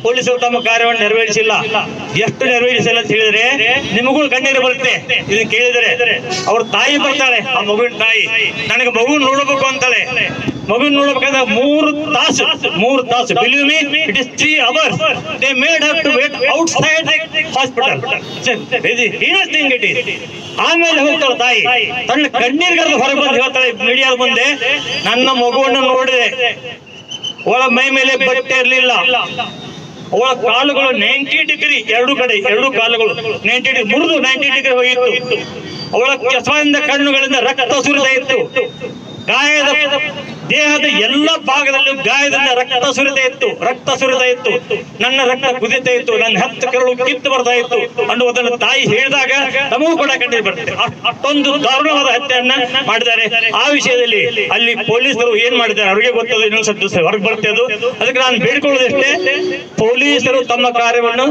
ಪೊಲೀಸರು ತಮ್ಮ ಕಾರ್ಯವನ್ನು ನೆರವೇರಿಸಿಲ್ಲ. ಎಷ್ಟು ನೆರವೇರಿಸಿಲ್ಲ ಅಂತ ಹೇಳಿದ್ರೆ ನಿಮಗೂ ಕಣ್ಣೀರು ಬರುತ್ತೆ. ಇದನ್ನ ಕೇಳಿದರೆ ಅವ್ರ ತಾಯಿ ಬರ್ತಾಳೆ, ಆ ಮಗುವಿನ ತಾಯಿ ನನಗೆ ಮಗು ನೋಡಬೇಕು ಅಂತಾಳೆ. ಮಗುವಿನ ನೋಡ್ಬೇಕಾದ್ರೆ 3 ತಾಸು believe me, it is 3 hours. They made her to wait outside the hospital. It is. ಆಮೇಲೆ ಹೋಗ್ತಾಳೆ ತಾಯಿ, ತನ್ನ ಕಣ್ಣೀರ್ಗರೆದು ಹೊರಗೆ ಬಂದು ಹೇಳ್ತಾಳೆ ಮೀಡಿಯಾದ ಮುಂದೆ, ನನ್ನ ಮಗುವನ್ನು ನೋಡಿದೆ, ಅವಳ ಮೈ ಮೇಲೆ ಬಟ್ಟೆ ಇರಲಿಲ್ಲ, ಅವಳ ಕಾಲುಗಳು 90 ಡಿಗ್ರಿ, ಎರಡು ಕಾಲುಗಳು 90 ಡಿಗ್ರಿ ಮುರಿದು 90 ಡಿಗ್ರಿ ಹೋಗಿತ್ತು. ಅವಳ ಕೆಸವಿಂದ ಕಣ್ಣುಗಳಿಂದ ರಕ್ತ ಸುರಿತಾ ಇತ್ತು. ಗಾಯದ ದೇಹದ ಎಲ್ಲ ಭಾಗದಲ್ಲೂ ಗಾಯದಿಂದ ರಕ್ತ ಸುರಿತಾ ಇತ್ತು. ನನ್ನ ರಕ್ತ ಕುದಿತಾ ಇತ್ತು, ನನ್ನ ಹತ್ತು ಕರಳು ಕಿತ್ತು ಬರ್ತಾ ಇತ್ತು ಅನ್ನುವುದನ್ನು ತಾಯಿ ಹೇಳಿದಾಗ ನಮಗೂ ಕೂಡ ಕಂಡು ಬರುತ್ತೆ. ಅಷ್ಟೊಂದು ದಾರುಣವಾದ ಹತ್ಯೆಯನ್ನ ಮಾಡಿದ್ದಾರೆ. ಆ ವಿಷಯದಲ್ಲಿ ಅಲ್ಲಿ ಪೊಲೀಸರು ಏನ್ ಮಾಡಿದ್ದಾರೆ ಅವ್ರಿಗೆ ಗೊತ್ತದು, ಇನ್ನೊಂದು ಹೊರಗೆ ಬರುತ್ತೆ ಅದು. ಅದಕ್ಕೆ ನಾನು ಬೇಡಿಕೊಳ್ಳೋದಷ್ಟೇ, ಪೊಲೀಸರು ತಮ್ಮ ಕಾರ್ಯವನ್ನು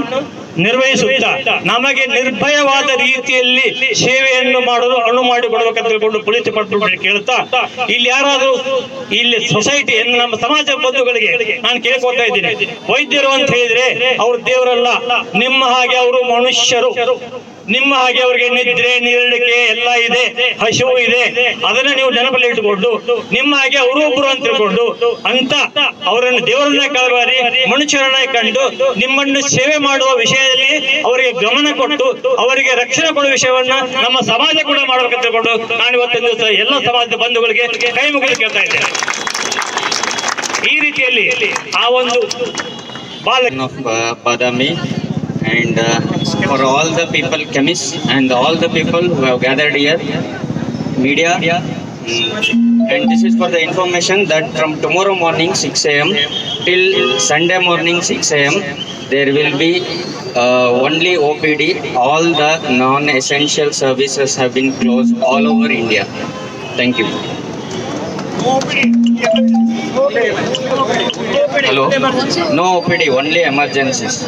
ನಿರ್ವಹಿಸುತ್ತಾ ನಮಗೆ ನಿರ್ಭಯವಾದ ರೀತಿಯಲ್ಲಿ ಸೇವೆಯನ್ನು ಮಾಡಲು ಅಣು ಮಾಡಿಕೊಡ್ಬೇಕಂತ ತಿಳ್ಕೊಂಡು ಪೊಲೀಸ್ ಡಿಪಾರ್ಟ್ಮೆಂಟ್ ಕೇಳ್ತಾ, ಇಲ್ಲಿ ಯಾರಾದ್ರೂ ಇಲ್ಲಿ ಸೊಸೈಟಿ ನಮ್ಮ ಸಮಾಜ ಬಂಧುಗಳಿಗೆ ನಾನು ಕೇಳ್ಕೊತಾ ಇದ್ದೀನಿ, ವೈದ್ಯರು ಅಂತ ಹೇಳಿದ್ರೆ ಅವ್ರು ದೇವರಲ್ಲ, ನಿಮ್ಮ ಹಾಗೆ ಅವರು ಮನುಷ್ಯರು. ನಿಮ್ಮ ಹಾಗೆ ಅವರಿಗೆ ನಿದ್ರೆ ನೀರಡಿಕೆ ಎಲ್ಲ ಇದೆ, ಹಸಿವು ಇದೆ, ಅದನ್ನ ನೀವು ನೆನಪಲ್ಲಿ ಇಟ್ಟುಕೊಂಡು ನಿಮ್ಮ ಹಾಗೆ ಅವರು ಒಬ್ಬರು ಅಂತ ತಿಳ್ಕೊಂಡು ಅಂತ ಅವರನ್ನು ದೇವರನ್ನ ಕಳಬಾರಿ ಮನುಷ್ಯರನ್ನ ಕಂಡು ನಿಮ್ಮನ್ನು ಸೇವೆ ಮಾಡುವ ವಿಷಯದಲ್ಲಿ ಅವರಿಗೆ ಗಮನ ಕೊಟ್ಟು ಅವರಿಗೆ ರಕ್ಷಣೆ ಕೊಡುವ ವಿಷಯವನ್ನ ನಮ್ಮ ಸಮಾಜ ಕೂಡ ಮಾಡಬೇಕಂತ ತಿಳ್ಕೊಂಡು ನಾನು ಇವತ್ತಿನ ದಿವಸ ಎಲ್ಲ ಸಮಾಜದ ಬಂಧುಗಳಿಗೆ ಕೈ ಮುಗಿದು ಕೇಳ್ತಾ ಇದ್ದೇನೆ. ಈ ರೀತಿಯಲ್ಲಿ ಆ ಒಂದು ಬಾದಾಮಿ and for all the people, chemists and all the people who have gathered here, media, and this is for the information that from tomorrow morning 6 a.m. till Sunday morning 6 a.m. there will be only OPD. All the non-essential services have been closed all over India. Thank you. Hello? No OPD, only emergencies.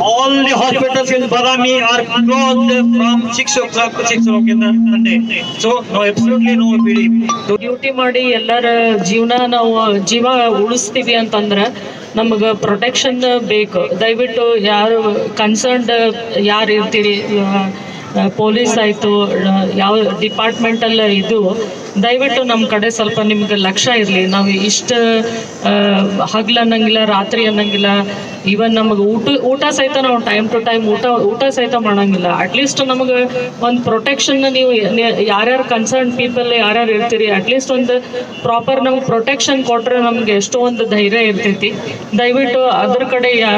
All the hospitals in Badami are closed from 6 o'clock to 6 o'clock in the Sunday. So, no, absolutely no OPD. Duty ಮಾಡಿ ಎಲ್ಲರ ಜೀವ ಉಳಿಸ್ತೀವಿ ಅಂತಂದ್ರೆ ನಮಗೆ protection ಬೇಕು. ದಯವಿಟ್ಟು ಯಾರು concerned ಯಾರು ಇರ್ತೀರಿ, ಪೊಲೀಸ್ ಆಯಿತು, ಯಾವ ಡಿಪಾರ್ಟ್ಮೆಂಟಲ್ಲ ಇದು, ದಯವಿಟ್ಟು ನಮ್ಮ ಕಡೆ ಸ್ವಲ್ಪ ನಿಮ್ಗೆ ಲಕ್ಷ್ಯ ಇರಲಿ. ನಾವು ಇಷ್ಟು ಹಗಲು ಅನ್ನಂಗಿಲ್ಲ, ರಾತ್ರಿ ಅನ್ನಂಗಿಲ್ಲ, ಈವನ್ ನಮಗೆ ಊಟ ಸಹಿತ ನಾವು ಟೈಮ್ ಟು ಟೈಮ್ ಊಟ ಸಹಿತ ಮಾಡಂಗಿಲ್ಲ. ಅಟ್ಲೀಸ್ಟ್ ನಮಗೆ ಒಂದು ಪ್ರೊಟೆಕ್ಷನ್, ನೀವು ಯಾರ್ಯಾರು ಕನ್ಸರ್ನ್ ಪೀಪಲ್ ಯಾರ್ಯಾರು ಇರ್ತೀರಿ, ಅಟ್ಲೀಸ್ಟ್ ಒಂದು ಪ್ರಾಪರ್ ನಮ್ಗೆ ಪ್ರೊಟೆಕ್ಷನ್ ಕೊಟ್ಟರೆ ನಮ್ಗೆ ಎಷ್ಟೋ ಒಂದು ಧೈರ್ಯ ಇರ್ತೈತಿ. ದಯವಿಟ್ಟು ಅದ್ರ ಕಡೆ